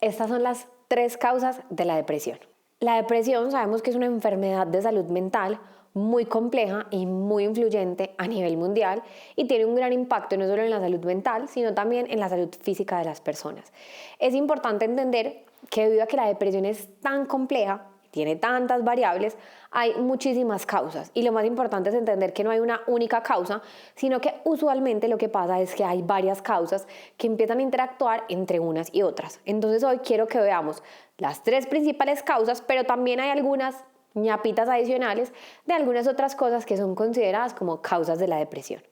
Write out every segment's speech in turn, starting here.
Estas son las 3 causas de la depresión. La depresión sabemos que es una enfermedad de salud mental muy compleja y muy influyente a nivel mundial y tiene un gran impacto no solo en la salud mental, sino también en la salud física de las personas. Es importante entender que debido a que la depresión es tan compleja, tiene tantas variables, hay muchísimas causas y lo más importante es entender que no hay una única causa, sino que usualmente lo que pasa es que hay varias causas que empiezan a interactuar entre unas y otras. Entonces hoy quiero que veamos las 3 principales causas, pero también hay algunas ñapitas adicionales de algunas otras cosas que son consideradas como causas de la depresión.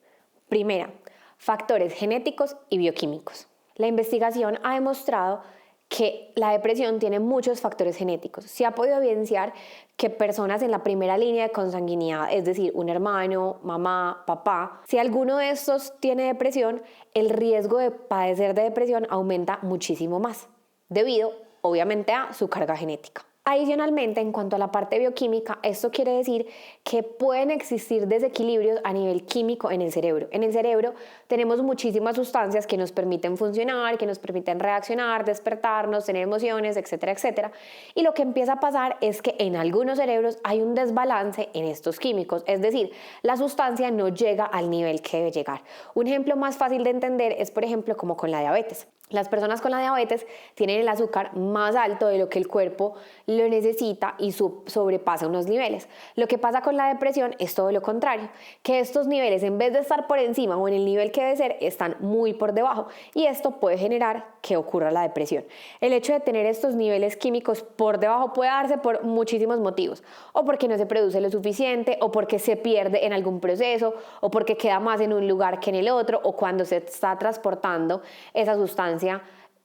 Primera, factores genéticos y bioquímicos. La investigación ha demostrado que la depresión tiene muchos factores genéticos. Se ha podido evidenciar que personas en la primera línea de consanguinidad, es decir, un hermano, mamá, papá, si alguno de estos tiene depresión, el riesgo de padecer de depresión aumenta muchísimo más, debido, obviamente, a su carga genética. Adicionalmente, en cuanto a la parte bioquímica, esto quiere decir que pueden existir desequilibrios a nivel químico en el cerebro. En el cerebro tenemos muchísimas sustancias que nos permiten funcionar, que nos permiten reaccionar, despertarnos, tener emociones, etcétera, etcétera. Y lo que empieza a pasar es que en algunos cerebros hay un desbalance en estos químicos, es decir, la sustancia no llega al nivel que debe llegar. Un ejemplo más fácil de entender es, por ejemplo, como con la diabetes. Las personas con la diabetes tienen el azúcar más alto de lo que el cuerpo lo necesita y sobrepasa unos niveles. Lo que pasa con la depresión es todo lo contrario, que estos niveles en vez de estar por encima o en el nivel que debe ser, están muy por debajo y esto puede generar que ocurra la depresión. El hecho de tener estos niveles químicos por debajo puede darse por muchísimos motivos, o porque no se produce lo suficiente, o porque se pierde en algún proceso, o porque queda más en un lugar que en el otro, o cuando se está transportando esa sustancia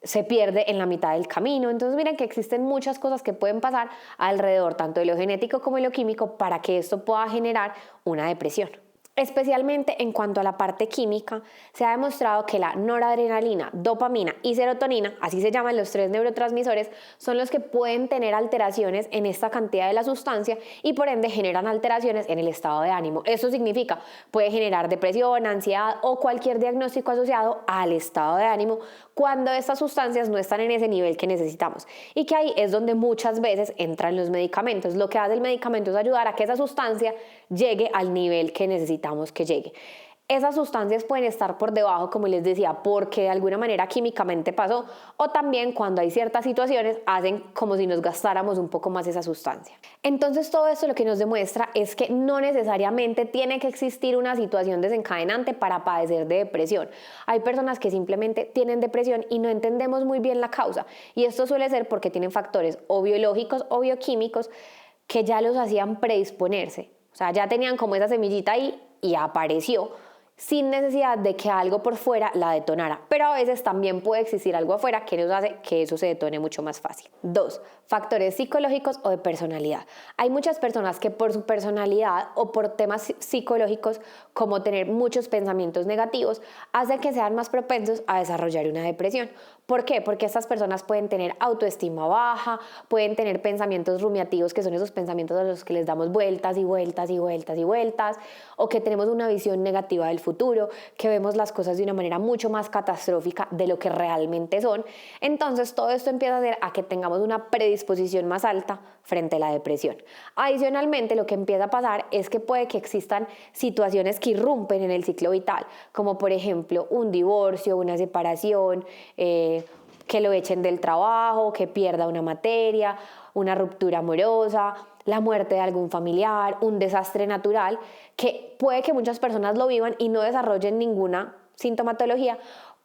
se pierde en la mitad del camino. Entonces miren que existen muchas cosas que pueden pasar alrededor tanto de lo genético como de lo químico para que esto pueda generar una depresión. Especialmente en cuanto a la parte química, se ha demostrado que la noradrenalina, dopamina y serotonina, así se llaman los 3 neurotransmisores, son los que pueden tener alteraciones en esta cantidad de la sustancia y por ende generan alteraciones en el estado de ánimo. Eso significa, puede generar depresión, ansiedad o cualquier diagnóstico asociado al estado de ánimo cuando estas sustancias no están en ese nivel que necesitamos. Y que ahí es donde muchas veces entran los medicamentos. Lo que hace el medicamento es ayudar a que esa sustancia llegue al nivel que necesitamos que llegue. Esas sustancias pueden estar por debajo, como les decía, porque de alguna manera químicamente pasó, o también cuando hay ciertas situaciones hacen como si nos gastáramos un poco más esa sustancia. Entonces todo esto lo que nos demuestra es que no necesariamente tiene que existir una situación desencadenante para padecer de depresión. Hay personas que simplemente tienen depresión y no entendemos muy bien la causa, y esto suele ser porque tienen factores o biológicos o bioquímicos que ya los hacían predisponerse. O sea, ya tenían como esa semillita ahí y apareció sin necesidad de que algo por fuera la detonara. Pero a veces también puede existir algo afuera que nos hace que eso se detone mucho más fácil. 2. Factores psicológicos o de personalidad. Hay muchas personas que por su personalidad o por temas psicológicos, como tener muchos pensamientos negativos, hacen que sean más propensos a desarrollar una depresión. ¿Por qué? Porque estas personas pueden tener autoestima baja, pueden tener pensamientos rumiativos, que son esos pensamientos a los que les damos vueltas y vueltas y vueltas y vueltas, o que tenemos una visión negativa del futuro, que vemos las cosas de una manera mucho más catastrófica de lo que realmente son. Entonces todo esto empieza a hacer a que tengamos una predisposición más alta frente a la depresión. Adicionalmente, lo que empieza a pasar es que puede que existan situaciones que irrumpen en el ciclo vital, como por ejemplo un divorcio, una separación, que lo echen del trabajo, que pierda una materia, una ruptura amorosa, la muerte de algún familiar, un desastre natural, que puede que muchas personas lo vivan y no desarrollen ninguna sintomatología,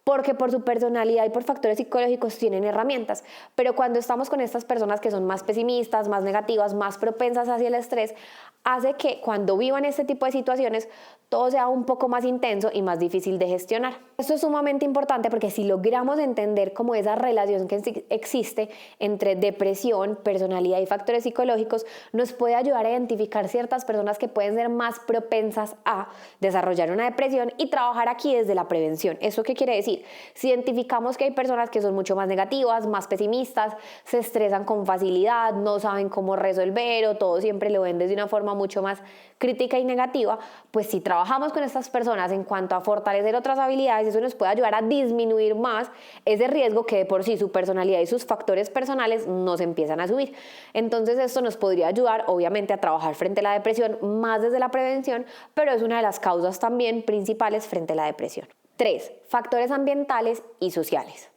porque por su personalidad y por factores psicológicos tienen herramientas. Pero cuando estamos con estas personas que son más pesimistas, más negativas, más propensas hacia el estrés, hace que cuando vivan este tipo de situaciones todo sea un poco más intenso y más difícil de gestionar. Esto es sumamente importante porque si logramos entender cómo esa relación que existe entre depresión, personalidad y factores psicológicos, nos puede ayudar a identificar ciertas personas que pueden ser más propensas a desarrollar una depresión y trabajar aquí desde la prevención. ¿Eso qué quiere decir? Si identificamos que hay personas que son mucho más negativas, más pesimistas, se estresan con facilidad, no saben cómo resolver o todo siempre lo ven desde una forma mucho más crítica y negativa, pues si trabajamos con estas personas en cuanto a fortalecer otras habilidades y eso nos puede ayudar a disminuir más ese riesgo que de por sí su personalidad y sus factores personales nos empiezan a subir. Entonces esto nos podría ayudar obviamente a trabajar frente a la depresión más desde la prevención, pero es una de las causas también principales frente a la depresión. 3. Factores ambientales y sociales.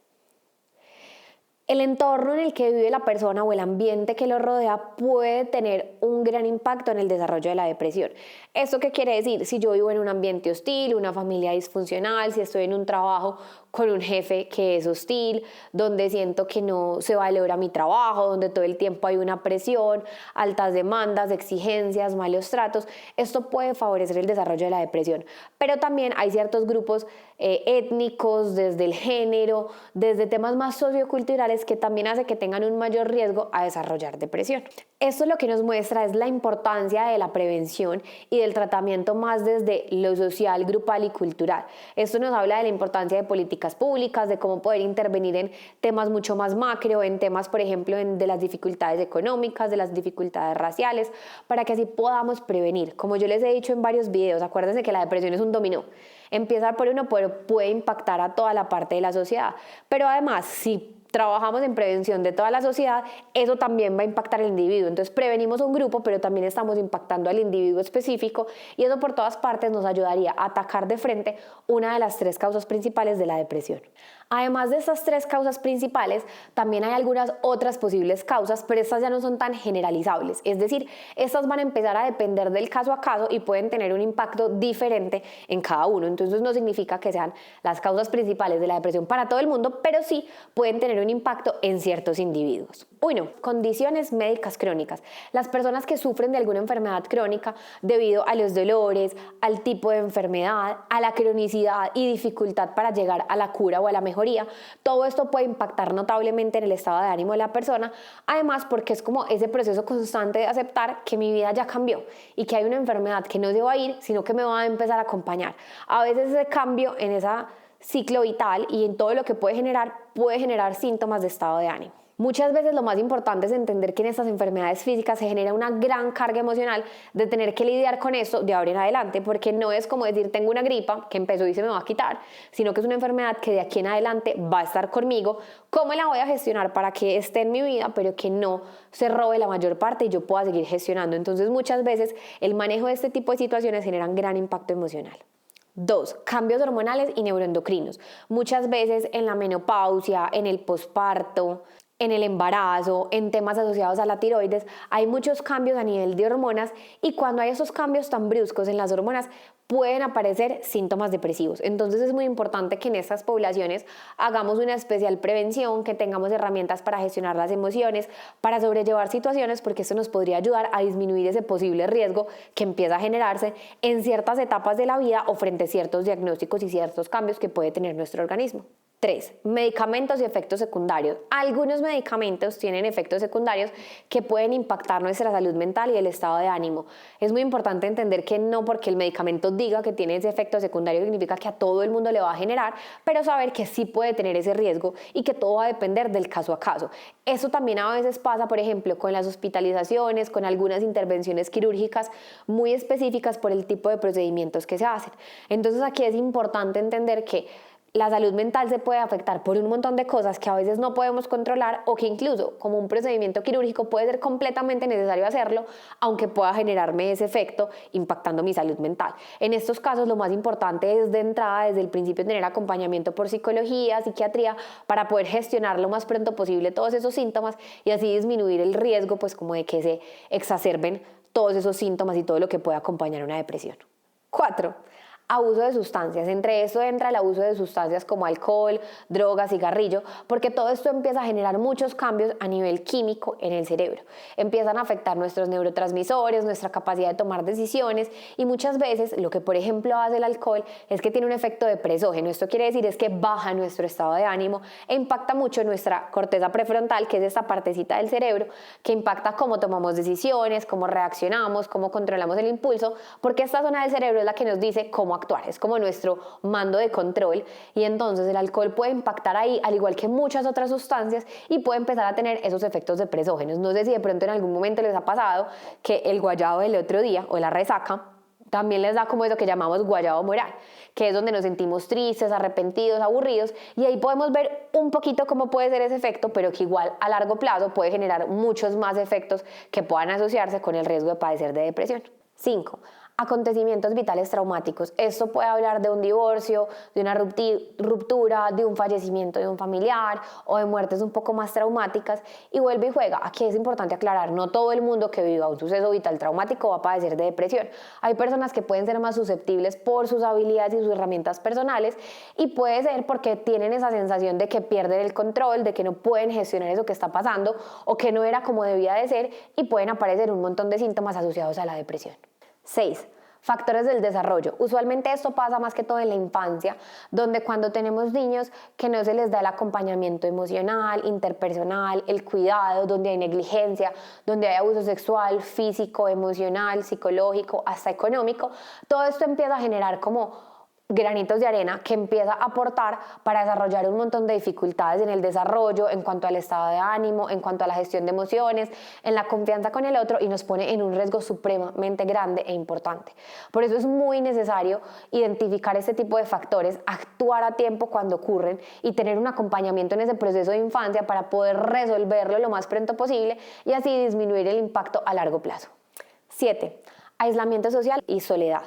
El entorno en el que vive la persona o el ambiente que lo rodea puede tener un gran impacto en el desarrollo de la depresión. ¿Esto qué quiere decir? Si yo vivo en un ambiente hostil, una familia disfuncional, si estoy en un trabajo con un jefe que es hostil, donde siento que no se valora mi trabajo, donde todo el tiempo hay una presión, altas demandas, exigencias, malos tratos, esto puede favorecer el desarrollo de la depresión. Pero también hay ciertos grupos étnicos, desde el género, desde temas más socioculturales que también hace que tengan un mayor riesgo a desarrollar depresión. Esto lo que nos muestra es la importancia de la prevención y del tratamiento más desde lo social, grupal y cultural. Esto nos habla de la importancia de políticas públicas, de cómo poder intervenir en temas mucho más macro, en temas, por ejemplo, de las dificultades económicas, de las dificultades raciales, para que así podamos prevenir. Como yo les he dicho en varios videos, acuérdense que la depresión es un dominó. Empieza por uno, pero puede impactar a toda la parte de la sociedad. Pero además, si trabajamos en prevención de toda la sociedad, eso también va a impactar al individuo. Entonces prevenimos un grupo, pero también estamos impactando al individuo específico y eso por todas partes nos ayudaría a atacar de frente una de las 3 causas principales de la depresión. Además de estas 3 causas principales, también hay algunas otras posibles causas, pero estas ya no son tan generalizables. Es decir, estas van a empezar a depender del caso a caso y pueden tener un impacto diferente en cada uno. Entonces no significa que sean las causas principales de la depresión para todo el mundo, pero sí pueden tener un impacto en ciertos individuos. 1. Condiciones médicas crónicas. Las personas que sufren de alguna enfermedad crónica debido a los dolores, al tipo de enfermedad, a la cronicidad y dificultad para llegar a la cura o a la mejoría, todo esto puede impactar notablemente en el estado de ánimo de la persona, además porque es como ese proceso constante de aceptar que mi vida ya cambió y que hay una enfermedad que no se va a ir, sino que me va a empezar a acompañar. A veces ese cambio en esa ciclo vital y en todo lo que puede generar síntomas de estado de ánimo. Muchas veces lo más importante es entender que en estas enfermedades físicas se genera una gran carga emocional de tener que lidiar con eso de ahora en adelante, porque no es como decir tengo una gripa que empezó y se me va a quitar, sino que es una enfermedad que de aquí en adelante va a estar conmigo. ¿Cómo la voy a gestionar para que esté en mi vida, pero que no se robe la mayor parte y yo pueda seguir gestionando? Entonces muchas veces el manejo de este tipo de situaciones genera un gran impacto emocional. 2. Cambios hormonales y neuroendocrinos. Muchas veces en la menopausia, en el posparto, en el embarazo, en temas asociados a la tiroides, hay muchos cambios a nivel de hormonas y cuando hay esos cambios tan bruscos en las hormonas pueden aparecer síntomas depresivos. Entonces es muy importante que en estas poblaciones hagamos una especial prevención, que tengamos herramientas para gestionar las emociones, para sobrellevar situaciones, porque esto nos podría ayudar a disminuir ese posible riesgo que empieza a generarse en ciertas etapas de la vida o frente a ciertos diagnósticos y ciertos cambios que puede tener nuestro organismo. 3. Medicamentos y efectos secundarios. Algunos medicamentos tienen efectos secundarios que pueden impactar nuestra salud mental y el estado de ánimo. Es muy importante entender que no porque el medicamento diga que tiene ese efecto secundario significa que a todo el mundo le va a generar, pero saber que sí puede tener ese riesgo y que todo va a depender del caso a caso. Eso también a veces pasa, por ejemplo, con las hospitalizaciones, con algunas intervenciones quirúrgicas muy específicas por el tipo de procedimientos que se hacen. Entonces aquí es importante entender que la salud mental se puede afectar por un montón de cosas que a veces no podemos controlar o que incluso como un procedimiento quirúrgico puede ser completamente necesario hacerlo, aunque pueda generarme ese efecto impactando mi salud mental. En estos casos lo más importante es de entrada, desde el principio, tener acompañamiento por psicología, psiquiatría, para poder gestionar lo más pronto posible todos esos síntomas y así disminuir el riesgo pues como de que se exacerben todos esos síntomas y todo lo que puede acompañar una depresión. 4. Abuso de sustancias. Entre eso entra el abuso de sustancias como alcohol, drogas, cigarrillo, porque todo esto empieza a generar muchos cambios a nivel químico en el cerebro. Empiezan a afectar nuestros neurotransmisores, nuestra capacidad de tomar decisiones y muchas veces lo que por ejemplo hace el alcohol es que tiene un efecto depresógeno. Esto quiere decir es que baja nuestro estado de ánimo e impacta mucho nuestra corteza prefrontal, que es esta partecita del cerebro que impacta cómo tomamos decisiones, cómo reaccionamos, cómo controlamos el impulso, porque esta zona del cerebro es la que nos dice cómo actuar, es como nuestro mando de control y entonces el alcohol puede impactar ahí al igual que muchas otras sustancias y puede empezar a tener esos efectos depresógenos. No sé si de pronto en algún momento les ha pasado que el guayabo del otro día o la resaca También les da como eso que llamamos guayabo moral, que es donde nos sentimos tristes, arrepentidos, aburridos, y ahí podemos ver un poquito cómo puede ser ese efecto, pero que igual a largo plazo puede generar muchos más efectos que puedan asociarse con el riesgo de padecer de depresión. 5. Acontecimientos vitales traumáticos. Esto puede hablar de un divorcio, de una ruptura, de un fallecimiento de un familiar o de muertes un poco más traumáticas. Y vuelve y juega. Aquí es importante aclarar, no todo el mundo que viva un suceso vital traumático va a padecer de depresión. Hay personas que pueden ser más susceptibles por sus habilidades y sus herramientas personales, y puede ser porque tienen esa sensación de que pierden el control, de que no pueden gestionar eso que está pasando o que no era como debía de ser, y pueden aparecer un montón de síntomas asociados a la depresión. 6. Factores del desarrollo. Usualmente esto pasa más que todo en la infancia, donde cuando tenemos niños que no se les da el acompañamiento emocional, interpersonal, el cuidado, donde hay negligencia, donde hay abuso sexual, físico, emocional, psicológico, hasta económico, todo esto empieza a generar como granitos de arena que empieza a aportar para desarrollar un montón de dificultades en el desarrollo, en cuanto al estado de ánimo, en cuanto a la gestión de emociones, en la confianza con el otro, y nos pone en un riesgo supremamente grande e importante. Por eso es muy necesario identificar este tipo de factores, actuar a tiempo cuando ocurren y tener un acompañamiento en ese proceso de infancia para poder resolverlo lo más pronto posible y así disminuir el impacto a largo plazo. 7. Aislamiento social y soledad.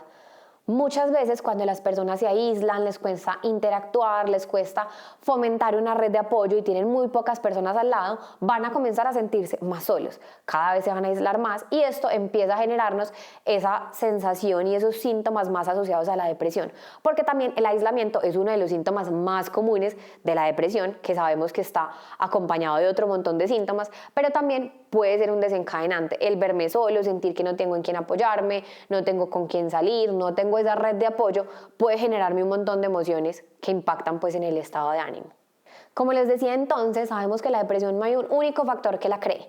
Muchas veces cuando las personas se aíslan, les cuesta interactuar, les cuesta fomentar una red de apoyo y tienen muy pocas personas al lado, van a comenzar a sentirse más solos, cada vez se van a aislar más, y esto empieza a generarnos esa sensación y esos síntomas más asociados a la depresión, porque también el aislamiento es uno de los síntomas más comunes de la depresión, que sabemos que está acompañado de otro montón de síntomas, pero también puede ser un desencadenante el verme solo, sentir que no tengo en quién apoyarme, no tengo con quién salir, no tengo esa red de apoyo, puede generarme un montón de emociones que impactan pues en el estado de ánimo. Como les decía entonces, sabemos que la depresión no hay un único factor que la cree.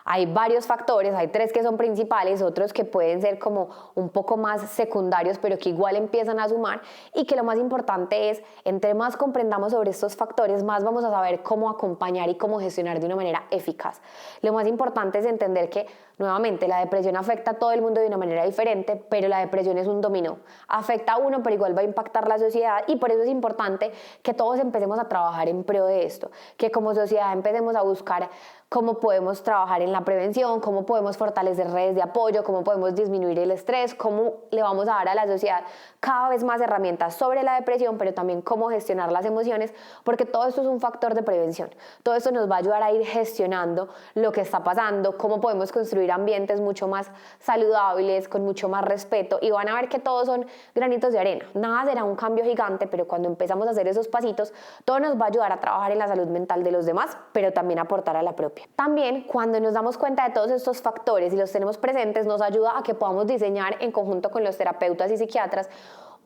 Hay varios factores, hay 3 que son principales, otros que pueden ser como un poco más secundarios, pero que igual empiezan a sumar, y que lo más importante es, entre más comprendamos sobre estos factores, más vamos a saber cómo acompañar y cómo gestionar de una manera eficaz. Lo más importante es entender que, nuevamente, la depresión afecta a todo el mundo de una manera diferente, pero la depresión es un dominó. Afecta a uno, pero igual va a impactar la sociedad, y por eso es importante que todos empecemos a trabajar en pro de esto, que como sociedad empecemos a buscar cómo podemos trabajar en la prevención, cómo podemos fortalecer redes de apoyo, cómo podemos disminuir el estrés, cómo le vamos a dar a la sociedad cada vez más herramientas sobre la depresión, pero también cómo gestionar las emociones, porque todo esto es un factor de prevención. Todo esto nos va a ayudar a ir gestionando lo que está pasando, cómo podemos construir ambientes mucho más saludables, con mucho más respeto, y van a ver que todos son granitos de arena. Nada será un cambio gigante, pero cuando empezamos a hacer esos pasitos, todo nos va a ayudar a trabajar en la salud mental de los demás, pero también a aportar a la propia. También, cuando nos damos cuenta de todos estos factores y los tenemos presentes, nos ayuda a que podamos diseñar en conjunto con los terapeutas y psiquiatras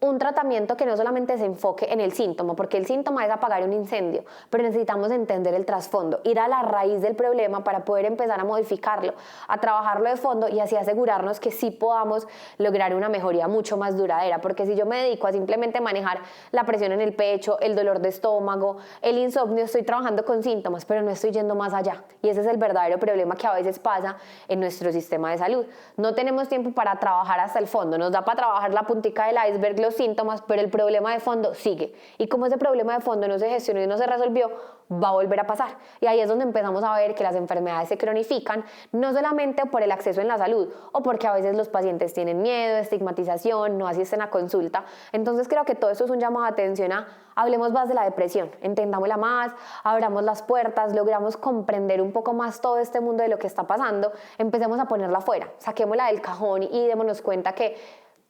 un tratamiento que no solamente se enfoque en el síntoma, porque el síntoma es apagar un incendio, pero necesitamos entender el trasfondo, ir a la raíz del problema para poder empezar a modificarlo, a trabajarlo de fondo, y así asegurarnos que sí podamos lograr una mejoría mucho más duradera, porque si yo me dedico a simplemente manejar la presión en el pecho, el dolor de estómago, el insomnio, estoy trabajando con síntomas, pero no estoy yendo más allá, y ese es el verdadero problema que a veces pasa en nuestro sistema de salud. No tenemos tiempo para trabajar hasta el fondo, nos da para trabajar la puntica del iceberg, síntomas, pero el problema de fondo sigue, y como ese problema de fondo no se gestionó y no se resolvió, va a volver a pasar, y ahí es donde empezamos a ver que las enfermedades se cronifican, no solamente por el acceso en la salud o porque a veces los pacientes tienen miedo, estigmatización, no asisten a consulta. Entonces creo que todo esto es un llamado de atención a hablemos más de la depresión, entendámosla más, abramos las puertas, logramos comprender un poco más todo este mundo de lo que está pasando, empecemos a ponerla fuera, saquémosla del cajón y démonos cuenta que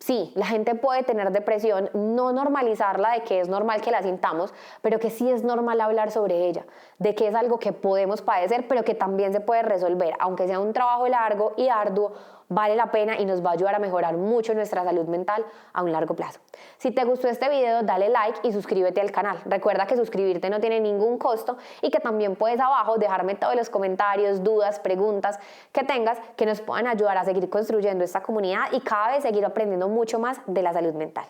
sí, la gente puede tener depresión, no normalizarla de que es normal que la sintamos, pero que sí es normal hablar sobre ella, de que es algo que podemos padecer, pero que también se puede resolver, aunque sea un trabajo largo y arduo, vale la pena y nos va a ayudar a mejorar mucho nuestra salud mental a un largo plazo. Si te gustó este video, dale like y suscríbete al canal. Recuerda que suscribirte no tiene ningún costo y que también puedes abajo dejarme todos los comentarios, dudas, preguntas que tengas que nos puedan ayudar a seguir construyendo esta comunidad y cada vez seguir aprendiendo mucho más de la salud mental.